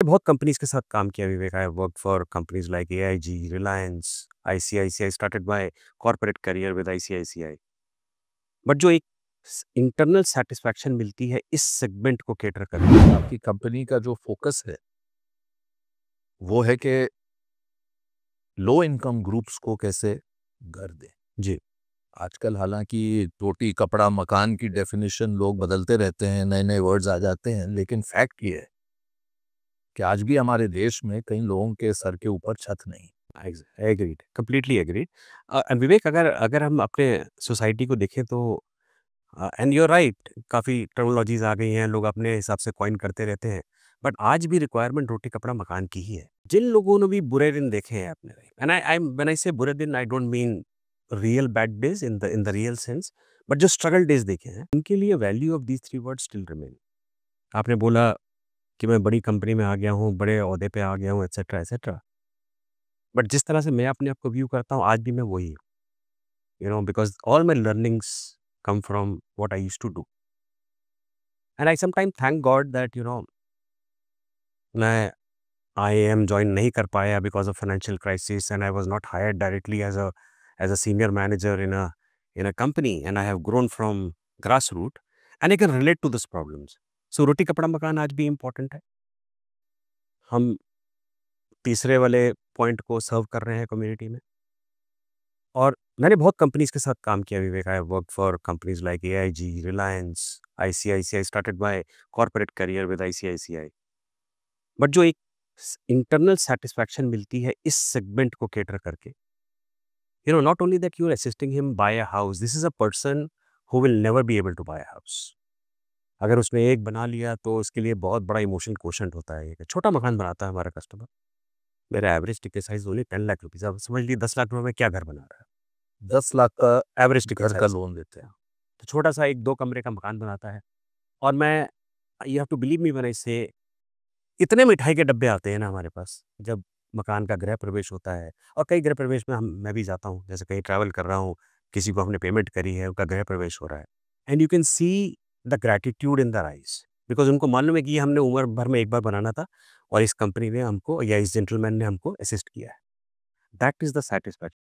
बहुत कंपनीज के साथ काम किया Vivek. I work for companies like AIG, Reliance, ICICI. Started my corporate career with ICICI. But जो एक इंटरनल सेटिस्फैक्शन मिलती है इस सेगमेंट को कैटर करके। आपकी कंपनी का जो फोकस है वो है कि लो इनकम ग्रुप्स को कैसे घर दें। जी। आजकल हालांकि रोटी कपड़ा मकान की डेफिनेशन लोग बदलते रहते हैं, नए नए वर्ड्स आ जाते हैं, लेकिन फैक्ट ये है कि आज भी हमारे देश में कई लोगों के सर के ऊपर छत नहीं। Agreed, completely agreed. एंड विवेक, अगर अगर हम अपने सोसाइटी को देखें तो एंड यू आर राइट, काफ़ी टर्मिनोलॉजीज आ गई हैं, लोग अपने हिसाब से कॉइन करते रहते हैं। बट आज भी रिक्वायरमेंट रोटी कपड़ा मकान की ही है। जिन लोगों ने भी बुरे दिन देखे हैं अपने life, and I when I से बुरे दिन, I don't mean real bad days in the real sense, but जो स्ट्रगल डेज देखे हैं उनके लिए value of these three words still remain. आपने बोला कि मैं बड़ी कंपनी में आ गया हूँ, बड़े ओहदे पे आ गया हूँ, एटसेट्रा एटसेट्रा। बट जिस तरह से मैं अपने आप को व्यू करता हूँ आज भी मैं वही हूँ, because all my learnings come from what I used to do. And I sometimes thank God that, मैं IIM join नहीं कर पाया because of financial crisis, and I was not hired directly as a senior manager in a company, and I have grown from grassroots, and I can relate to these problems. So रोटी कपड़ा मकान आज भी important है। हम तीसरे वाले point को सर्व कर रहे हैं कम्युनिटी में। और मैंने बहुत कंपनीज के साथ काम किया Vivek. I work for companies like AIG, Reliance, ICICI. Started my corporate career with ICICI. But जो एक इंटरनल सेटिस्फैक्शन मिलती है इस सेगमेंट को कैटर करके, not only that you are assisting him buy a house, this is a person who will never be able to buy a house. अगर उसने एक बना लिया तो उसके लिए बहुत बड़ा इमोशनल क्वोशंट होता है। एक छोटा मकान बनाता है हमारा कस्टमर, मेरा average ticket size only 10 lakh rupees. अब समझ लीजिए 10 लाख रुपए में क्या घर बना रहा है। 10 लाख का एवरेज टिकट घर का साइज, लोन देते हैं। तो छोटा सा एक 2 कमरे का मकान बनाता है। और मैं, you have to believe me when I say, इतने मिठाई के डब्बे आते हैं ना हमारे पास जब मकान का गृह प्रवेश होता है। और कई गृह प्रवेश में हम मैं भी जाता हूँ, जैसे कहीं ट्रैवल कर रहा हूँ, किसी को हमने पेमेंट करी है, उनका गृह प्रवेश हो रहा है, and you can see the gratitude in the eyes, because उनको मालूम है कि ये हमने उम्र भर में एक बार बनाना था और इस कंपनी ने हमको या इस जेंटलमैन ने हमको असिस्ट किया है। That is the satisfaction.